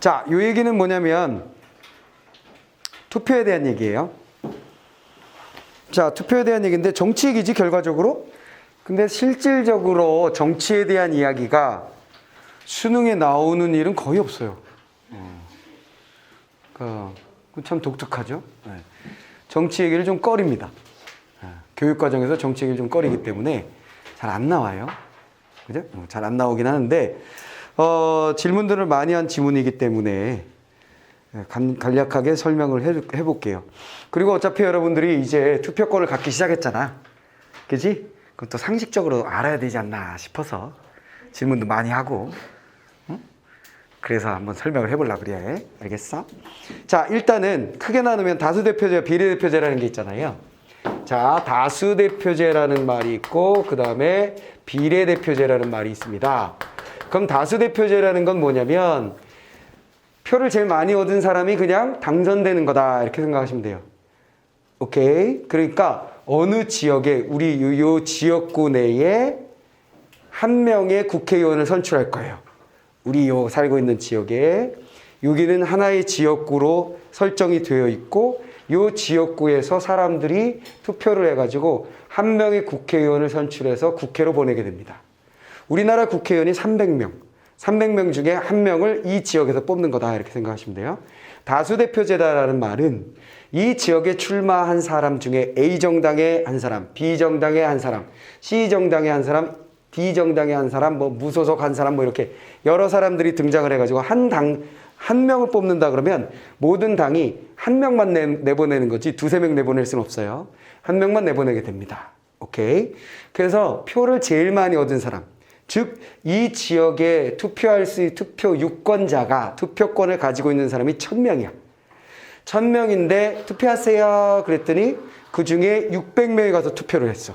자, 요 얘기는 뭐냐면 투표에 대한 얘기예요. 자, 투표에 대한 얘기인데 정치 얘기지 결과적으로. 근데 실질적으로 정치에 대한 이야기가 수능에 나오는 일은 거의 없어요. 참 독특하죠. 네. 정치 얘기를 좀 꺼립니다. 교육과정에서 정치 얘기를 좀 꺼리기 때문에 잘 안 나와요. 그죠? 잘 안 나오긴 하는데, 질문들을 많이 한 지문이기 때문에 간략하게 설명을 해볼게요. 그리고 어차피 여러분들이 이제 투표권을 갖기 시작했잖아. 그지? 그럼 또 상식적으로 알아야 되지 않나 싶어서 질문도 많이 하고, 그래서 한번 설명을 해보려고 그래. 알겠어? 자, 일단은 크게 나누면 다수대표제와 비례대표제라는 게 있잖아요. 자, 다수대표제라는 말이 있고 그 다음에 비례대표제라는 말이 있습니다. 그럼 다수대표제라는 건 뭐냐면 표를 제일 많이 얻은 사람이 그냥 당선되는 거다 이렇게 생각하시면 돼요. 오케이? 그러니까 어느 지역에 우리 요 지역구 내에 한 명의 국회의원을 선출할 거예요. 우리 요 살고 있는 지역에 여기는 하나의 지역구로 설정이 되어 있고 요 지역구에서 사람들이 투표를 해가지고 한 명의 국회의원을 선출해서 국회로 보내게 됩니다. 우리나라 국회의원이 300명. 300명 중에 한 명을 이 지역에서 뽑는 거다 이렇게 생각하시면 돼요. 다수대표제다라는 말은 이 지역에 출마한 사람 중에 A정당의 한 사람, B정당의 한 사람, C정당의 한 사람, D정당의 한 사람, 뭐 무소속 한 사람 뭐 이렇게 여러 사람들이 등장을 해가지고 한 명을 뽑는다 그러면 모든 당이 한 명만 내보내는 거지 두세 명 내보낼 수는 없어요. 한 명만 내보내게 됩니다. 오케이? 그래서 표를 제일 많이 얻은 사람, 즉 이 지역에 투표할 수 투표 유권자가 투표권을 가지고 있는 사람이 1000명이야. 1000명인데 투표하세요 그랬더니 그 중에 600명이 가서 투표를 했어.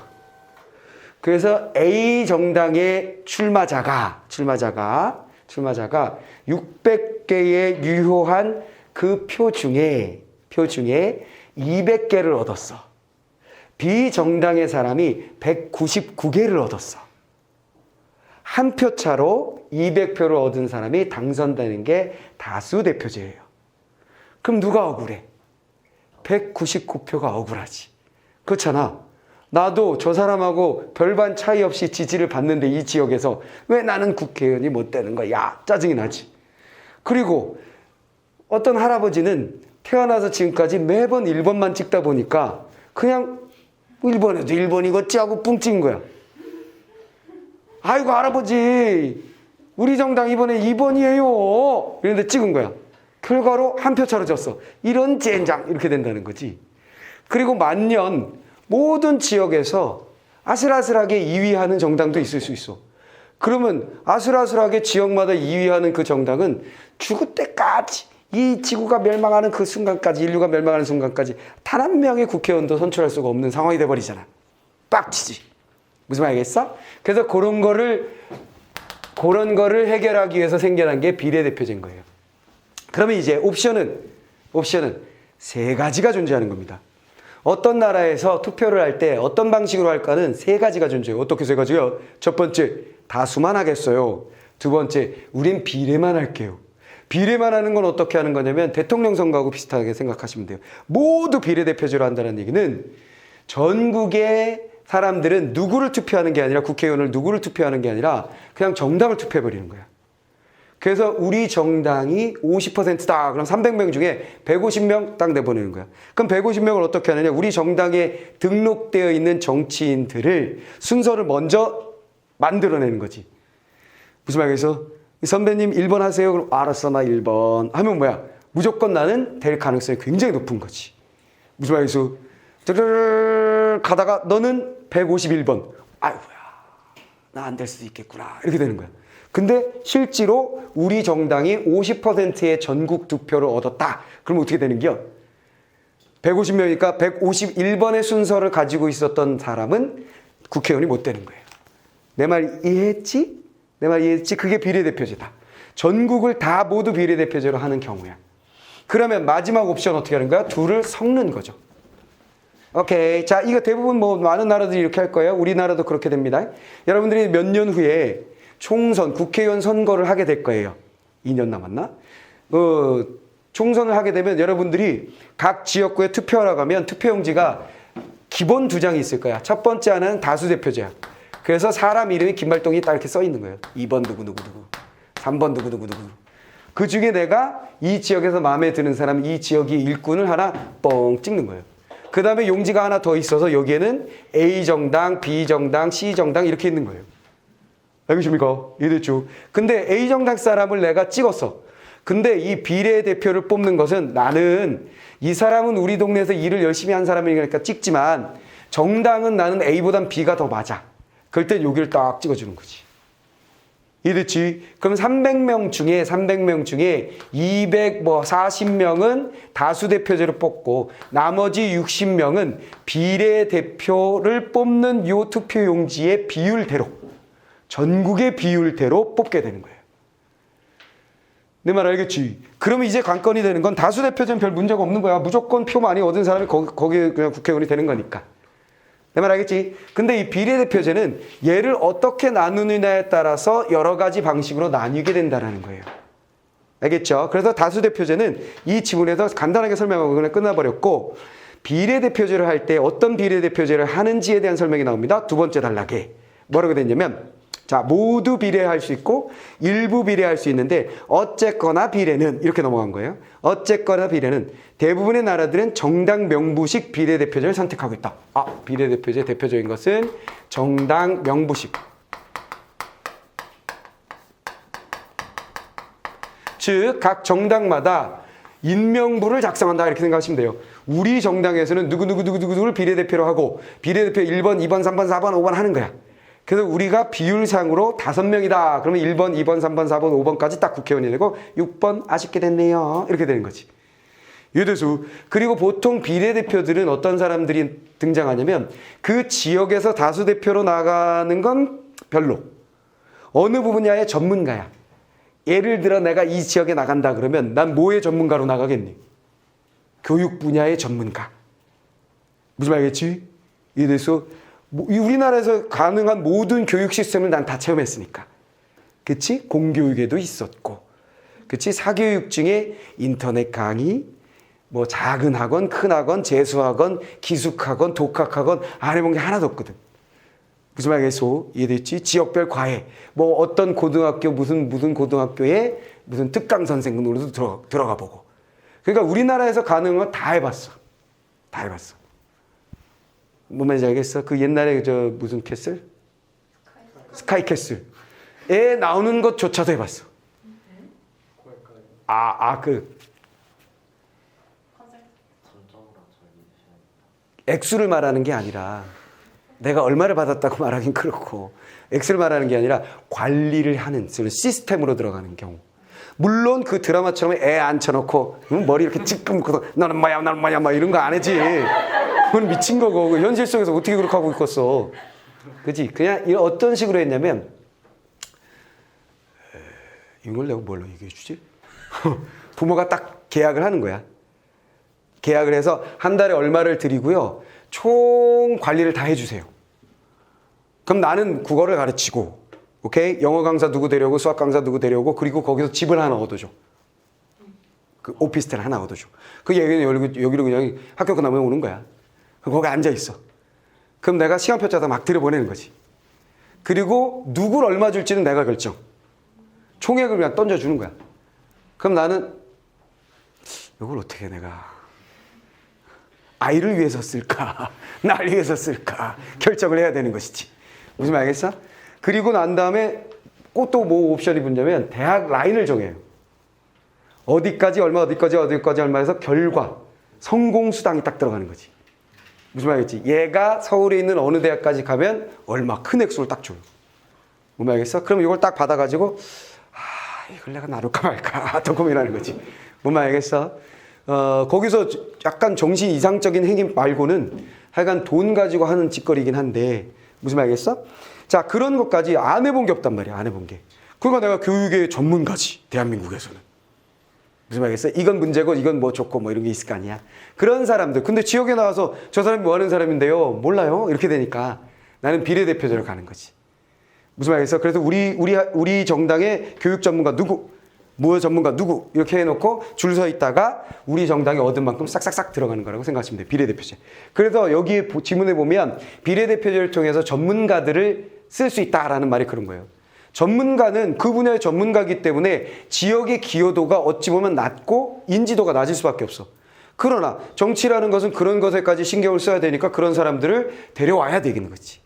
그래서 A 정당의 출마자가 600개의 유효한 그 표 중에 200개를 얻었어. B 정당의 사람이 199개를 얻었어. 한 표 차로 200표를 얻은 사람이 당선되는 게 다수대표제예요. 그럼 누가 억울해? 199표가 억울하지. 그렇잖아. 나도 저 사람하고 별반 차이 없이 지지를 받는데 이 지역에서 왜 나는 국회의원이 못 되는 거야? 야, 짜증이 나지. 그리고 어떤 할아버지는 태어나서 지금까지 매번 1번만 찍다 보니까 그냥 1번에도 1번이겠지 하고 뿡 찍은 거야. 아이고 할아버지 우리 정당 이번에 2번이에요. 이런데 찍은 거야. 결과로 한 표 차로 졌어. 이런 젠장 이렇게 된다는 거지. 그리고 만년 모든 지역에서 아슬아슬하게 2위하는 정당도 있을 수 있어. 그러면 아슬아슬하게 지역마다 2위하는 그 정당은 죽을 때까지 이 지구가 멸망하는 그 순간까지 인류가 멸망하는 순간까지 단 한 명의 국회의원도 선출할 수가 없는 상황이 돼버리잖아. 빡치지. 무슨 말이겠어? 그래서 그런 거를 해결하기 위해서 생겨난 게 비례대표제인 거예요. 그러면 이제 옵션은 세 가지가 존재하는 겁니다. 어떤 나라에서 투표를 할 때 어떤 방식으로 할까는 세 가지가 존재해요. 어떻게 세 가지요? 첫 번째, 다수만 하겠어요. 두 번째, 우린 비례만 할게요. 비례만 하는 건 어떻게 하는 거냐면 대통령 선거하고 비슷하게 생각하시면 돼요. 모두 비례대표제로 한다는 얘기는 전국의 사람들은 누구를 투표하는 게 아니라 국회의원을 누구를 투표하는 게 아니라 그냥 정당을 투표해버리는 거야. 그래서 우리 정당이 50%다. 그럼 300명 중에 150명 딱 내보내는 거야. 그럼 150명을 어떻게 하느냐. 우리 정당에 등록되어 있는 정치인들을 순서를 먼저 만들어내는 거지. 무슨 말이겠어? 선배님 1번 하세요. 그럼 알았어 나 1번 하면 뭐야? 무조건 나는 될 가능성이 굉장히 높은 거지. 무슨 말이겠어? 가다가 너는 151번. 아이고야 나 안 될 수도 있겠구나. 이렇게 되는 거야. 근데 실제로 우리 정당이 50%의 전국 득표를 얻었다. 그럼 어떻게 되는겨? 150명이니까 151번의 순서를 가지고 있었던 사람은 국회의원이 못 되는 거예요. 내 말 이해했지? 그게 비례대표제다. 전국을 다 모두 비례대표제로 하는 경우야. 그러면 마지막 옵션 어떻게 하는 거야? 둘을 섞는 거죠. 오케이. 자, 이거 대부분 뭐 많은 나라들이 이렇게 할 거예요. 우리나라도 그렇게 됩니다. 여러분들이 몇 년 후에 총선, 국회의원 선거를 하게 될 거예요. 2년 남았나? 총선을 하게 되면 여러분들이 각 지역구에 투표하러 가면 투표용지가 기본 두 장이 있을 거야. 첫 번째 하나는 다수대표제야. 그래서 사람 이름이 김발동이 딱 이렇게 써 있는 거예요. 2번 누구누구누구, 3번 누구누구누구. 그 중에 내가 이 지역에서 마음에 드는 사람, 이 지역의 일꾼을 하나 뻥 찍는 거예요. 그 다음에 용지가 하나 더 있어서 여기에는 A정당, B정당, C정당 이렇게 있는 거예요. 알겠습니까? 이해됐죠? 근데 A정당 사람을 내가 찍었어. 근데 이 비례대표를 뽑는 것은 나는 이 사람은 우리 동네에서 일을 열심히 한 사람이니까 찍지만 정당은 나는 A보단 B가 더 맞아. 그럴 땐 여기를 딱 찍어주는 거지. 이해됐지? 그럼 300명 중에 240명은 다수대표제로 뽑고 나머지 60명은 비례대표를 뽑는 요 투표용지의 비율대로 전국의 비율대로 뽑게 되는 거예요. 내 말 알겠지? 그러면 이제 관건이 되는 건 다수대표제는 별 문제가 없는 거야. 무조건 표 많이 얻은 사람이 거기에 그냥 국회의원이 되는 거니까. 내 말 알겠지? 근데 이 비례대표제는 얘를 어떻게 나누느냐에 따라서 여러 가지 방식으로 나뉘게 된다는 거예요. 알겠죠? 그래서 다수대표제는 이 지문에서 간단하게 설명하고 그냥 끝나버렸고 비례대표제를 할 때 어떤 비례대표제를 하는지에 대한 설명이 나옵니다. 두 번째 단락에. 뭐라고 됐냐면 자, 모두 비례할 수 있고 일부 비례할 수 있는데 어쨌거나 비례는 이렇게 넘어간 거예요. 어쨌거나 비례는 대부분의 나라들은 정당 명부식 비례대표제를 선택하고 있다. 비례대표제 대표적인 것은 정당 명부식. 즉, 각 정당마다 인명부를 작성한다 이렇게 생각하시면 돼요. 우리 정당에서는 누구를 비례대표로 하고 비례대표 1번, 2번, 3번, 4번, 5번 하는 거야. 그래서 우리가 비율상으로 5명이다. 그러면 1번, 2번, 3번, 4번, 5번까지 딱 국회의원이 되고 6번 아쉽게 됐네요. 이렇게 되는 거지. 유대수. 그리고 보통 비례대표들은 어떤 사람들이 등장하냐면 그 지역에서 다수대표로 나가는 건 별로. 어느 분야의 전문가야. 예를 들어 내가 이 지역에 나간다 그러면 난 뭐의 전문가로 나가겠니? 교육 분야의 전문가. 무슨 말이겠지? 유대수. 우리나라에서 가능한 모든 교육 시스템을 난 다 체험했으니까. 그치? 공교육에도 있었고. 그치? 사교육 중에 인터넷 강의, 뭐 작은 학원, 큰 학원, 재수학원, 기숙학원, 독학학원 안 해본 게 하나도 없거든. 무슨 말이겠소? 이해됐지? 지역별 과외. 뭐 어떤 고등학교, 무슨 고등학교에 무슨 특강 선생님으로도 들어가 보고. 그러니까 우리나라에서 가능한 거 다 해봤어. 다 해봤어. 뭔 말인지 알겠어? 그 옛날에 무슨 캐슬? 스카이 캐슬에 나오는 것조차도 해봤어. 액수를 말하는 게 아니라 내가 얼마를 받았다고 말하긴 그렇고 액수를 말하는 게 아니라 관리를 하는 시스템으로 들어가는 경우. 물론 그 드라마처럼 애 앉혀놓고 머리 이렇게 찔끔 묶어서 너는 뭐야 막 이런 거 안 하지. 그건 미친 거고 현실 속에서 어떻게 그렇게 하고 있겠어. 그치? 그냥 어떤 식으로 했냐면 이걸 내가 뭘로 얘기해 주지? 부모가 딱 계약을 하는 거야. 계약을 해서 한 달에 얼마를 드리고요. 총 관리를 다 해주세요. 그럼 나는 국어를 가르치고 오케이? 영어 강사 누구 데려오고 수학 강사 누구 데려오고 그리고 거기서 집을 하나 얻어줘. 그 오피스텔 하나 얻어줘. 그 얘기는 여기로 그냥 학교 끝나면 오는 거야. 그럼 거기 앉아있어. 그럼 내가 시간표 짜서 막 들여보내는 거지. 그리고 누굴 얼마 줄지는 내가 결정. 총액을 그냥 던져주는 거야. 그럼 나는 이걸 어떻게 내가 아이를 위해서 쓸까? 날 위해서 쓸까? 결정을 해야 되는 것이지. 무슨 말 알겠어? 그리고 난 다음에 또 뭐 옵션이 붙냐면 대학 라인을 정해요. 어디까지 얼마 어디까지 얼마 해서 결과 성공수당이 딱 들어가는 거지. 무슨 말이겠지? 얘가 서울에 있는 어느 대학까지 가면 얼마 큰 액수를 딱 줘요. 뭔 말이겠어? 그럼 이걸 딱 받아가지고 이걸 내가 나눌까 말까 더 고민하는 거지. 뭔 말이겠어? 거기서 약간 정신 이상적인 행위 말고는 하여간 돈 가지고 하는 짓거리긴 한데 무슨 말이겠어? 자, 그런 것까지 안 해본 게 없단 말이야. 안 해본 게. 그러니까 내가 교육의 전문가지. 대한민국에서는. 무슨 말이겠어? 이건 문제고 이건 뭐 좋고 뭐 이런 게 있을 거 아니야. 그런 사람들. 근데 지역에 나와서 저 사람이 뭐 하는 사람인데요? 몰라요. 이렇게 되니까 나는 비례대표제로 가는 거지. 무슨 말이겠어? 그래서 우리 정당의 교육 전문가 누구? 뭐 전문가 누구 이렇게 해놓고 줄 서 있다가 우리 정당이 얻은 만큼 싹싹싹 들어가는 거라고 생각하시면 돼요. 비례대표제. 그래서 여기 지문에 보면 비례대표제를 통해서 전문가들을 쓸 수 있다라는 말이 그런 거예요. 전문가는 그 분야의 전문가이기 때문에 지역의 기여도가 어찌 보면 낮고 인지도가 낮을 수밖에 없어. 그러나 정치라는 것은 그런 것에까지 신경을 써야 되니까 그런 사람들을 데려와야 되겠는 거지.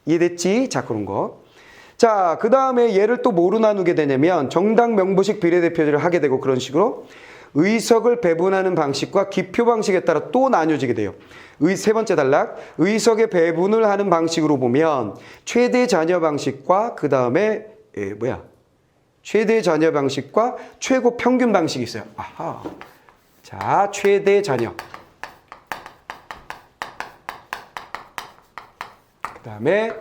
이해됐지? 자, 그런 거. 자, 그 다음에 얘를 또 뭐로 나누게 되냐면 정당 명부식 비례대표제를 하게 되고 그런 식으로 의석을 배분하는 방식과 기표 방식에 따라 또 나뉘어지게 돼요. 세 번째 단락, 의석의 배분을 하는 방식으로 보면 최대 자녀 방식과 그 다음에 최대 자녀 방식과 최고 평균 방식이 있어요. 아하. 자, 최대 자녀. 그 다음에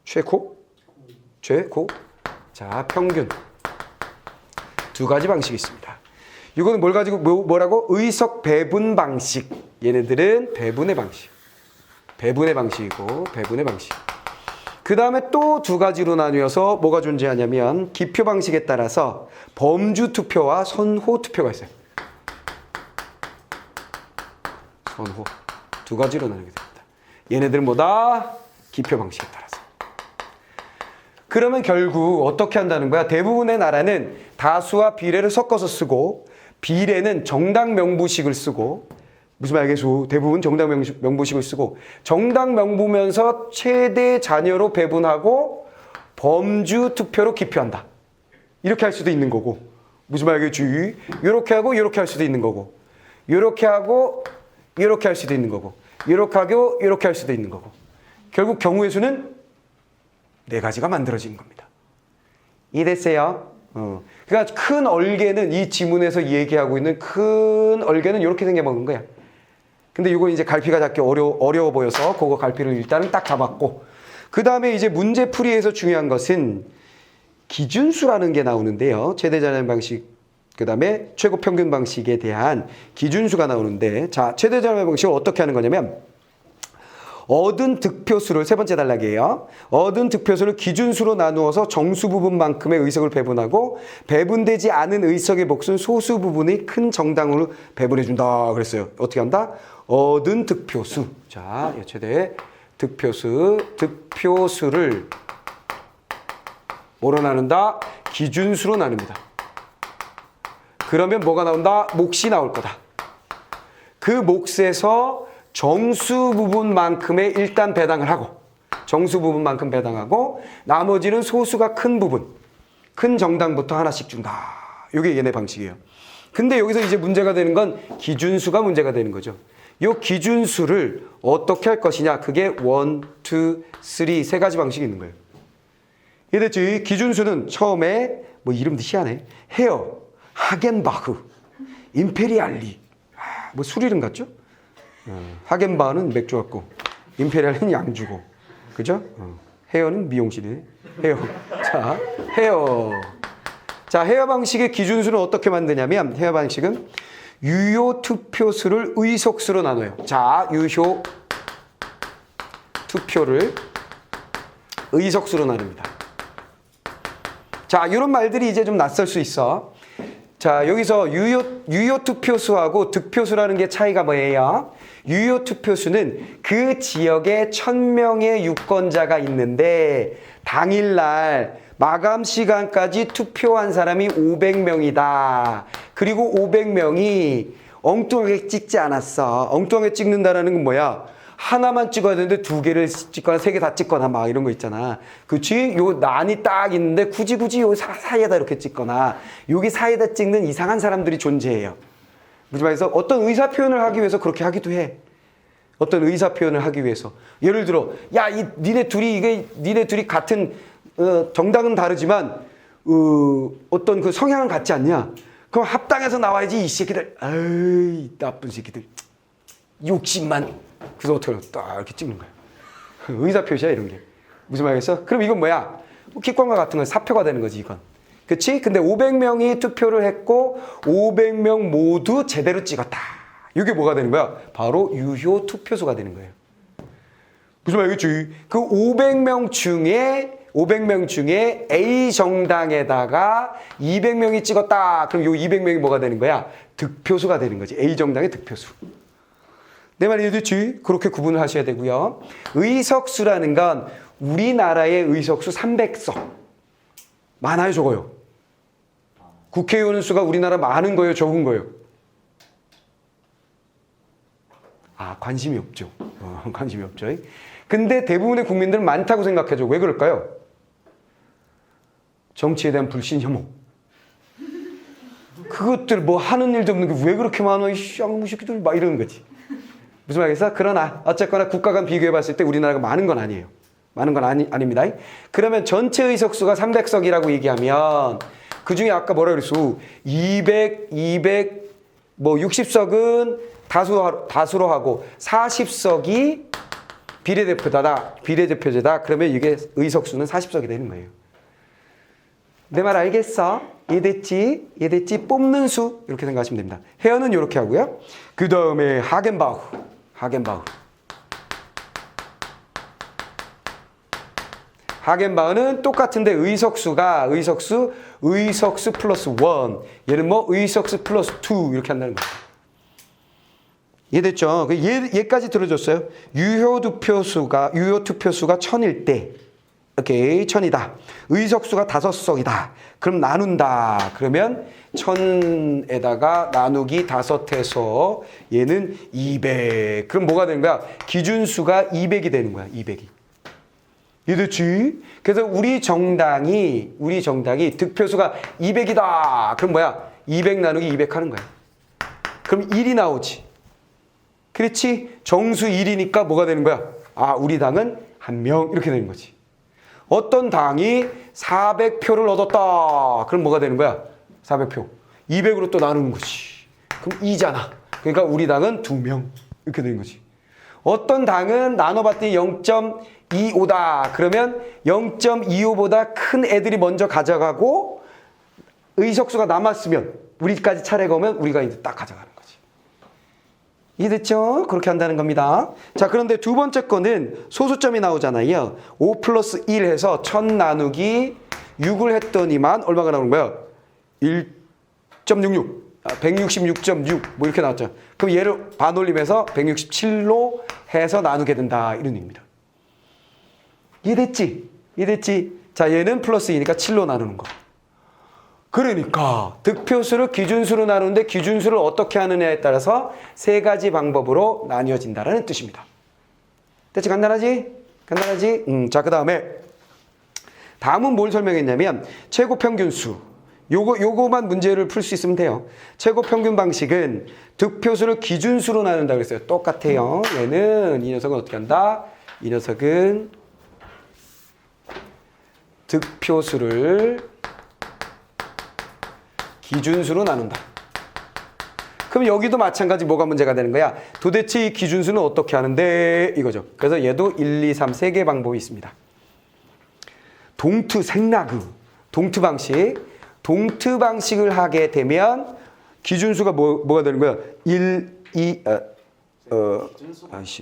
최고. 자, 평균. 두 가지 방식이 있습니다. 이거는 뭘 가지고 뭐라고? 의석 배분 방식. 얘네들은 배분의 방식. 배분의 방식이고 배분의 방식. 그 다음에 또 두 가지로 나뉘어서 뭐가 존재하냐면 기표 방식에 따라서 범주 투표와 선호 투표가 있어요. 선호. 두 가지로 나뉘게 됩니다. 얘네들은 뭐다? 기표 방식에 따라서. 그러면 결국 어떻게 한다는 거야? 대부분의 나라는 다수와 비례를 섞어서 쓰고 비례는 정당 명부식을 쓰고 무슨 말이겠어? 대부분 정당 명부식을 쓰고 정당 명부면서 최대 자녀로 배분하고 범주 투표로 기표한다. 이렇게 할 수도 있는 거고 무슨 말이겠지? 이렇게 하고 이렇게 할 수도 있는 거고 이렇게 하고 이렇게 할 수도 있는 거고 이렇게 하고 이렇게 할 수도 있는 거고 결국 경우의 수는 4가지가 만들어지는 겁니다. 이해됐어요? 그러니까 큰 얼개는 이 지문에서 얘기하고 있는 큰 얼개는 이렇게 생겨먹은 거야. 근데 이거 이제 갈피가 잡기 어려워 보여서 그거 갈피를 일단은 딱 잡았고 그 다음에 이제 문제풀이에서 중요한 것은 기준수라는 게 나오는데요. 최대자녀 방식 그 다음에 최고 평균 방식에 대한 기준수가 나오는데 자 최대자녀 방식을 어떻게 하는 거냐면 얻은 득표수를 세 번째 단락이에요. 얻은 득표수를 기준수로 나누어서 정수 부분만큼의 의석을 배분하고 배분되지 않은 의석의 몫은 소수 부분의 큰 정당으로 배분해준다 그랬어요. 어떻게 한다? 얻은 득표수. 자, 최대 득표수를 뭐로 나눈다? 기준수로 나눕니다. 그러면 뭐가 나온다? 몫이 나올 거다. 그 몫에서 정수 부분만큼의 일단 배당을 하고 정수 부분만큼 배당하고 나머지는 소수가 큰 부분 큰 정당부터 하나씩 준다. 이게 얘네 방식이에요. 근데 여기서 이제 문제가 되는 건 기준수가 문제가 되는 거죠. 이 기준수를 어떻게 할 것이냐 그게 1, 2, 3 세 가지 방식이 있는 거예요. 이해됐지? 기준수는 처음에 뭐 이름도 희한해. 헤어, 하겐바흐, 임페리알리 뭐 술 이름 같죠? 하겐바흐는 맥주 같고 임페리알은 양주고 그죠? 헤어는 미용실이네. 헤어. 자, 헤어. 자, 헤어 방식의 기준수는 어떻게 만드냐면 헤어 방식은 유효 투표수를 의석수로 나눠요. 자, 유효 투표를 의석수로 나눕니다. 자, 이런 말들이 이제 좀 낯설 수 있어. 자, 여기서 유효 투표수하고 득표수라는 게 차이가 뭐예요? 유효 투표수는 그 지역에 1000명의 유권자가 있는데 당일날 마감 시간까지 투표한 사람이 500명이다. 그리고 500명이 엉뚱하게 찍지 않았어. 엉뚱하게 찍는다라는 건 뭐야? 하나만 찍어야 되는데 2개를 찍거나 3개 다 찍거나 막 이런 거 있잖아. 그치? 요 난이 딱 있는데 굳이 요 사이에다 이렇게 찍거나 여기 사이에다 찍는 이상한 사람들이 존재해요. 무슨 말해서 어떤 의사 표현을 하기 위해서 그렇게 하기도 해. 어떤 의사 표현을 하기 위해서. 예를 들어, 야, 니네 둘이 같은 정당은 다르지만 어떤 그 성향은 같지 않냐? 그럼 합당해서 나와야지 이 새끼들. 아이 나쁜 새끼들. 욕심만. 그래서 어떻게 딱 이렇게 찍는 거야. 의사 표시야 이런 게. 무슨 말이겠어? 그럼 이건 뭐야? 기권과 같은 건 사표가 되는 거지 이건. 그치? 근데 500명이 투표를 했고 500명 모두 제대로 찍었다. 이게 뭐가 되는 거야? 바로 유효 투표수가 되는 거예요. 무슨 말이겠지? 그 500명 중에 500명 중에 A 정당에다가 200명이 찍었다. 그럼 요 200명이 뭐가 되는 거야? 득표수가 되는 거지. A 정당의 득표수. 내 말이 이해됐지? 그렇게 구분을 하셔야 되고요. 의석수라는 건 우리나라의 의석수 300석. 많아요, 적어요? 국회의원 수가 우리나라 많은 거예요, 적은 거예요? 아, 관심이 없죠. 관심이 없죠. 근데 대부분의 국민들은 많다고 생각해줘. 왜 그럴까요? 정치에 대한 불신 혐오. 그것들 뭐 하는 일도 없는 게 왜 그렇게 많아? 이 쌍무새끼들 막 이러는 거지. 무슨 말이겠어? 그러나 어쨌거나 국가 간 비교해 봤을 때 우리나라가 많은 건 아니에요. 많은 건 아닙니다. 그러면 전체 의석수가 300석이라고 얘기하면 그중에 아까 뭐라 그랬어? 200, 뭐 60석은 다수로 하고 40석이 비례대표제다. 그러면 이게 의석수는 40석이 되는 거예요. 내 말 알겠어? 이해됐지? 뽑는 수 이렇게 생각하시면 됩니다. 회원은 이렇게 하고요. 그 다음에 하겐바우. 하겐바우는 똑같은데 의석수 플러스 1. 얘는 뭐 의석수 플러스 2 이렇게 한다는 거예요. 이해됐죠? 얘까지 들어줬어요. 유효 투표수가 1000일 때 오케이 1000이다. 의석수가 5석이다. 그럼 나눈다. 그러면 1000에다가 나누기 5해서 얘는 200. 그럼 뭐가 되는 거야? 기준수가 200이 되는 거야. 200이. 이해됐지? 그래서 우리 정당이 득표수가 200이다. 그럼 뭐야? 200 나누기 200 하는 거야. 그럼 1이 나오지. 그렇지? 정수 1이니까 뭐가 되는 거야? 아, 우리 당은 1명 이렇게 되는 거지. 어떤 당이 400표를 얻었다. 그럼 뭐가 되는 거야? 400표. 200으로 또 나누는 거지. 그럼 2잖아. 그러니까 우리 당은 2명 이렇게 되는 거지. 어떤 당은 나눠봤더니 0.25다. 그러면 0.25보다 큰 애들이 먼저 가져가고 의석수가 남았으면 우리까지 차례가 오면 우리가 이제 딱 가져가는 거지. 이해됐죠? 그렇게 한다는 겁니다. 자, 그런데 두 번째 거는 소수점이 나오잖아요. 5 플러스 1 해서 1000 나누기 6을 했더니만 얼마가 나오는 거야? 1.66. 166.6 뭐 이렇게 나왔죠. 그럼 얘를 반올림해서 167로 해서 나누게 된다. 이런 의미입니다. 이해됐지? 자, 얘는 플러스 2니까 7로 나누는 거. 그러니까 득표수를 기준수로 나누는데 기준수를 어떻게 하느냐에 따라서 세 가지 방법으로 나뉘어진다라는 뜻입니다. 됐지? 간단하지? 자, 그 다음은 뭘 설명했냐면 최고 평균수. 요거만 문제를 풀 수 있으면 돼요. 최고 평균 방식은 득표수를 기준수로 나눈다 그랬어요. 똑같아요. 얘는 이 녀석은 어떻게 한다? 이 녀석은 득표수를 기준수로 나눈다. 그럼 여기도 마찬가지 뭐가 문제가 되는 거야? 도대체 이 기준수는 어떻게 하는데? 이거죠. 그래서 얘도 1, 2, 3 세 개의 방법이 있습니다. 동트, 생라그, 동트 방식을 하게 되면 기준수가 뭐가 되는 거야? 1, 2,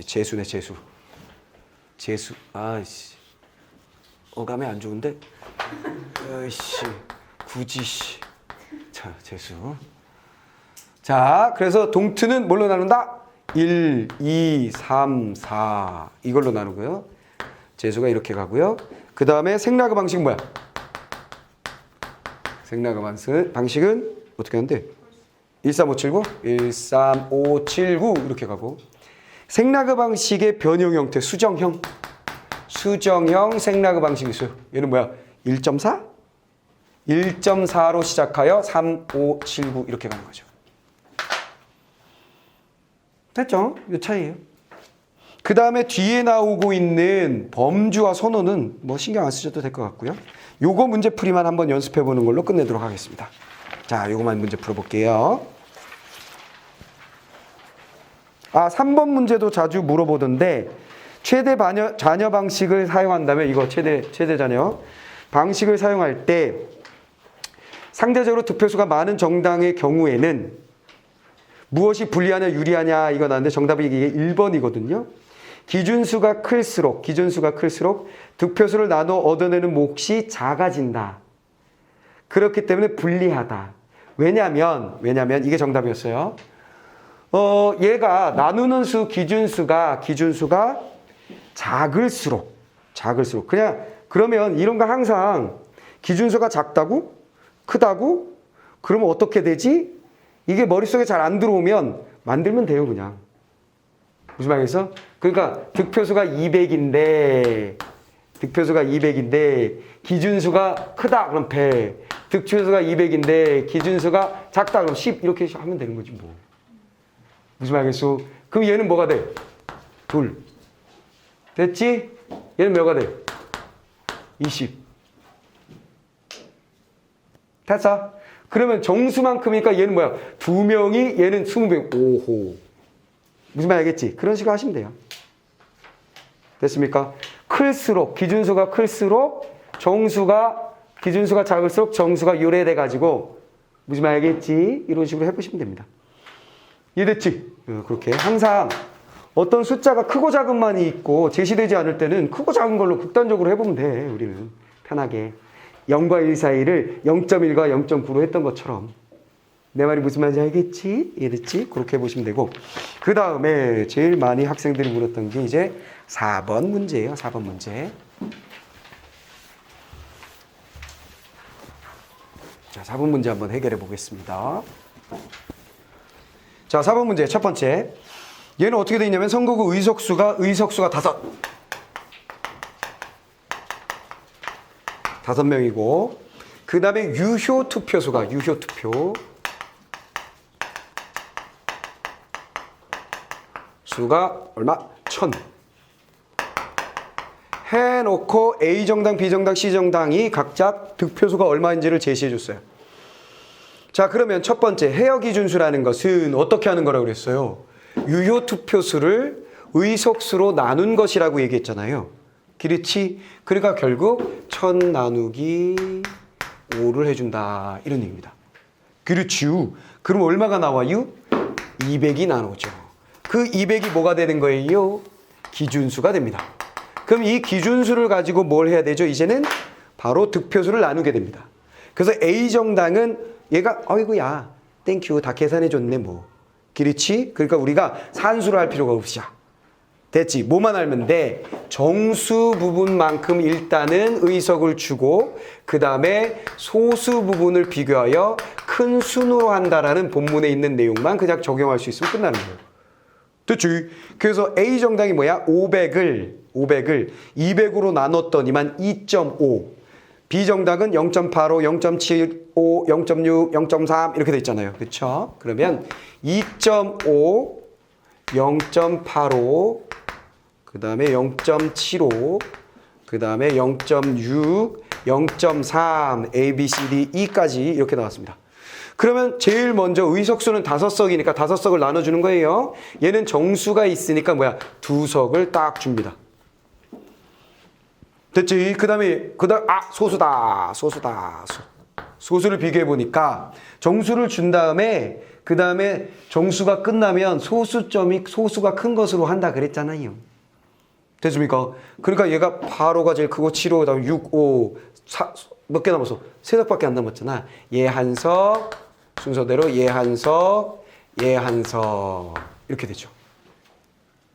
재수네. 아이씨. 어감이 안 좋은데? 아이씨. 굳이, 자, 재수. 자, 그래서 동트는 뭘로 나눈다? 1, 2, 3, 4 이걸로 나누고요. 재수가 이렇게 가고요. 그 다음에 생라그 방식은 뭐야? 생라그 방식은 어떻게 하는데? 13579, 13579 이렇게 가고 생라그 방식의 변형 형태 수정형 생라그 방식이 있어요. 얘는 뭐야? 1.4? 1.4로 시작하여 3579 이렇게 가는 거죠. 됐죠? 이 차이예요. 그 다음에 뒤에 나오고 있는 범주와 선호는 뭐 신경 안 쓰셔도 될 것 같고요. 요거 문제 풀이만 한번 연습해 보는 걸로 끝내도록 하겠습니다. 자, 요거만 문제 풀어볼게요. 3번 문제도 자주 물어보던데 최대 자녀 방식을 사용한다면 이거 최대 자녀 방식을 사용할 때 상대적으로 득표수가 많은 정당의 경우에는 무엇이 불리하냐 유리하냐 이거 나왔는데 정답이 이게 1번이거든요. 기준수가 클수록 득표수를 나눠 얻어내는 몫이 작아진다. 그렇기 때문에 불리하다. 왜냐면 이게 정답이었어요. 얘가 나누는 수 기준수가 작을수록 그러면 이런 거 항상 기준수가 작다고 크다고 그러면 어떻게 되지? 이게 머릿속에 잘 안 들어오면 만들면 돼요, 그냥. 무슨 말이겠어? 그러니까 득표수가 200인데 기준수가 크다 그럼 100. 득표수가 200인데 기준수가 작다 그럼 10 이렇게 하면 되는 거지 뭐. 무슨 말이겠어? 그럼 얘는 뭐가 돼? 2. 됐지? 얘는 뭐가 돼? 20. 됐어? 그러면 정수만큼이니까 얘는 뭐야? 2명이 얘는 20명. 오호. 무슨 말 알겠지? 그런 식으로 하시면 돼요. 됐습니까? 기준수가 클수록 기준수가 작을수록 정수가 요래돼 가지고 무슨 말 알겠지? 이런 식으로 해보시면 됩니다. 이해됐지? 그렇게 항상 어떤 숫자가 크고 작은만이 있고 제시되지 않을 때는 크고 작은 걸로 극단적으로 해보면 돼. 우리는 편하게 0과 1 사이를 0.1과 0.9로 했던 것처럼. 내 말이 무슨 말인지 알겠지? 이해됐지? 그렇게 해보시면 되고, 그 다음에 제일 많이 학생들이 물었던 게 이제 4번 문제예요. 4번 문제. 자, 4번 문제 한번 해결해 보겠습니다. 자, 4번 문제 첫 번째. 얘는 어떻게 되어 있냐면 선거구 의석수가 5명이고, 그 다음에 유효 투표수가 수가 얼마? 1000. 해놓고 A정당, B정당, C정당이 각자 득표수가 얼마인지를 제시해 줬어요. 자, 그러면 첫 번째 해여기준수라는 것은 어떻게 하는 거라고 그랬어요? 유효 투표수를 의석수로 나눈 것이라고 얘기했잖아요. 그렇지? 그러니까 결국 1000 나누기 5를 해준다. 이런 얘기입니다. 그렇지요. 그럼 얼마가 나와요? 200이 나오죠. 그 200이 뭐가 되는 거예요? 기준수가 됩니다. 그럼 이 기준수를 가지고 뭘 해야 되죠? 이제는 바로 득표수를 나누게 됩니다. 그래서 A정당은 얘가 어이구야 땡큐 다 계산해줬네 뭐. 그렇지? 그러니까 우리가 산수를 할 필요가 없어. 됐지? 뭐만 알면 돼? 정수 부분만큼 일단은 의석을 주고 그 다음에 소수 부분을 비교하여 큰 순으로 한다라는 본문에 있는 내용만 그냥 적용할 수 있으면 끝나는 거예요. 됐지? 그래서 A정당이 뭐야? 500을 200으로 나눴더니만 2.5. B정당은 0.85, 0.75, 0.6, 0.3 이렇게 돼 있잖아요. 그렇죠? 그러면 2.5, 0.85, 그 다음에 0.75, 그 다음에 0.6, 0.3, A, B, C, D, E까지 이렇게 나왔습니다. 그러면 제일 먼저 의석수는 5석이니까 5석을 나눠주는 거예요. 얘는 정수가 있으니까 뭐야? 2석을 딱 줍니다. 됐지? 그 다음에 소수다. 소수를 비교해 보니까 정수를 준 다음에 그 다음에 정수가 끝나면 소수가 큰 것으로 한다 그랬잖아요. 됐습니까? 그러니까 얘가 8호가 제일 크고 7호, 그 다음에 6, 5, 4, 몇 개 남았어? 3석밖에 안 남았잖아. 얘 한 석, 순서대로 얘 한 석, 얘 한 석. 이렇게 되죠.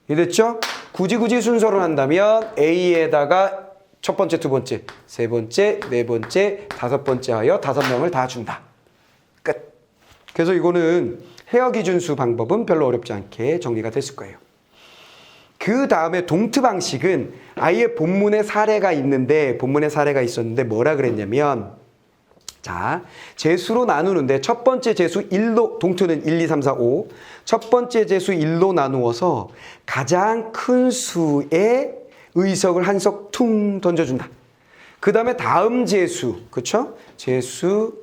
이해됐죠? 굳이 순서를 한다면 A에다가 첫 번째, 두 번째, 세 번째, 네 번째, 5번째 하여 5명을 다 준다. 끝. 그래서 이거는 해여기준수 방법은 별로 어렵지 않게 정리가 됐을 거예요. 그 다음에 동트 방식은 아예 본문에 사례가 있었는데 뭐라 그랬냐면 자, 재수로 나누는데 첫 번째 재수 1로 동트는 1, 2, 3, 4, 5 첫 번째 재수 1로 나누어서 가장 큰 수의 의석을 한 석 퉁 던져준다. 그 다음에 다음 재수, 그쵸? 재수,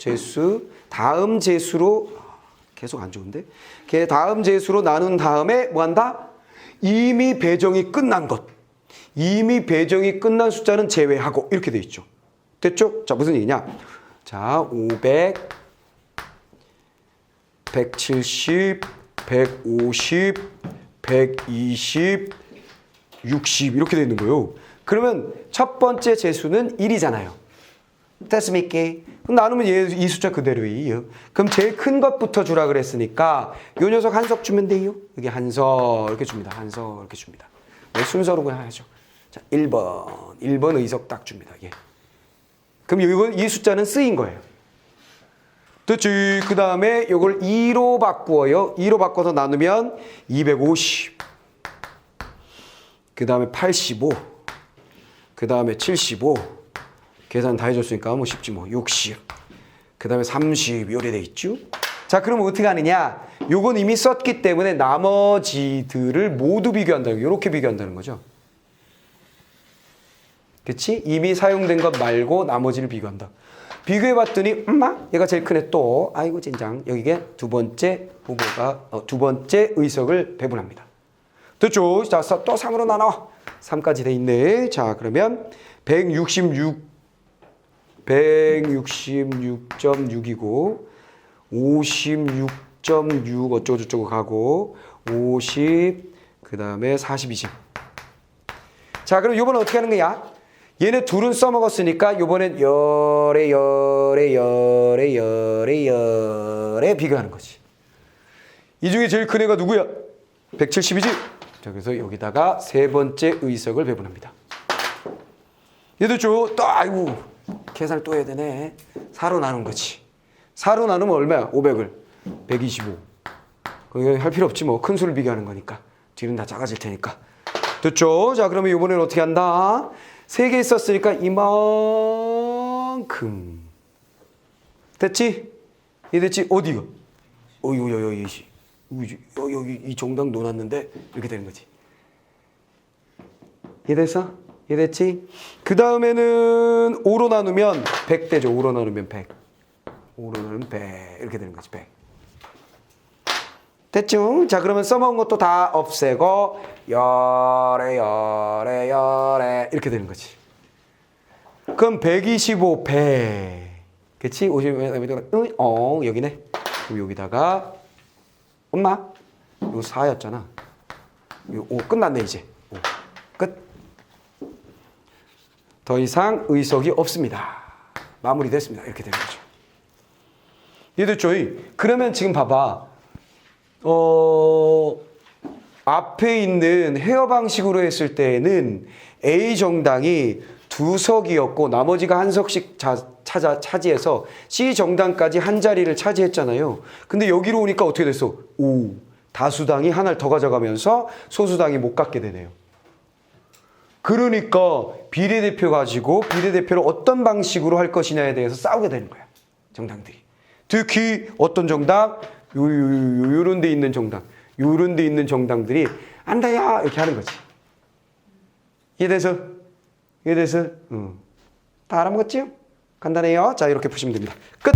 다음 재수로 계속 안 좋은데? 다음 재수로 나눈 다음에 뭐 한다? 이미 배정이 끝난 것. 이미 배정이 끝난 숫자는 제외하고 이렇게 돼 있죠. 됐죠? 자, 무슨 얘기냐? 자, 500, 170, 150, 120, 60 이렇게 돼 있는 거예요. 그러면 첫 번째 재수는 1이잖아요. 됐습니까? 그럼 나누면 이 숫자 그대로예요. 그럼 제일 큰 것부터 주라 그랬으니까 요 녀석 한석 주면 돼요. 여기 한석 이렇게 줍니다. 한석 이렇게 줍니다. 네, 순서로 그냥 하죠. 자, 1번 의석 딱 줍니다. 예. 그럼 이 숫자는 쓰인 거예요. 됐지? 그 다음에 요걸 2로 바꾸어요. 2로 바꿔서 나누면 250. 그 다음에 85. 그 다음에 75. 계산 다 해줬으니까 뭐 쉽지 뭐. 60. 그 다음에 30. 요래 돼 있죠? 자, 그럼 어떻게 하느냐? 요건 이미 썼기 때문에 나머지들을 모두 비교한다는 거예요. 요렇게 비교한다는 거죠. 그치? 이미 사용된 것 말고 나머지를 비교한다. 비교해봤더니 엄마 얘가 제일 크네 또. 아이고 젠장. 여기에 두 번째 의석을 배분합니다. 됐죠? 자, 또 3으로 나눠. 3까지 돼 있네. 자, 그러면 166.6이고 56.6 어쩌고저쩌고 가고 50 그 다음에 42점. 자, 그럼 이번엔 어떻게 하는 거야? 얘네 둘은 써먹었으니까 이번엔 열에 비교하는 거지. 이 중에 제일 큰 애가 누구야? 170이지? 자, 그래서 여기다가 세 번째 의석을 배분합니다. 얘들 또 아이고 계산을 또 해야 되네. 4로 나눈 거지. 4로 나누면 얼마야? 500을 125. 그거 할 필요 없지 뭐. 큰 수를 비교하는 거니까. 뒤는 다 작아질 테니까. 됐죠? 자, 그러면 이번에는 어떻게 한다? 3개 있었으니까 이만큼. 됐지? 이 됐지? 어디가? 여기 이 정당 놓았는데 이렇게 되는 거지. 이해됐어? 이해됐지? 그 다음에는 5로 나누면 100 되죠. 5로 나누면 100. 5로 나누면 100. 이렇게 되는 거지. 100. 됐죠? 자, 그러면 써먹은 것도 다 없애고 열에 이렇게 되는 거지. 그럼 125 100. 그치? 50 여기네. 그럼 여기다가 엄마 이거 4였잖아. 이거 5 끝났네 이제. 5. 끝. 더 이상 의석이 없습니다. 마무리됐습니다. 이렇게 되는 거죠. 이해됐죠? 그러면 지금 봐봐. 앞에 있는 헤어 방식으로 했을 때에는 A 정당이 2석이었고 나머지가 한 석씩 차지해서 C 정당까지 한 자리를 차지했잖아요. 근데 여기로 오니까 어떻게 됐어? 다수당이 하나를 더 가져가면서 소수당이 못 갖게 되네요. 그러니까 비례대표 가지고 비례대표를 어떤 방식으로 할 것이냐에 대해서 싸우게 되는 거야. 정당들이. 특히 어떤 정당? 요런 데 있는 정당. 요런 데 있는 정당들이 안다야 이렇게 하는 거지. 이해돼서? 다 알아먹었지요? 간단해요. 자, 이렇게 푸시면 됩니다. 끝!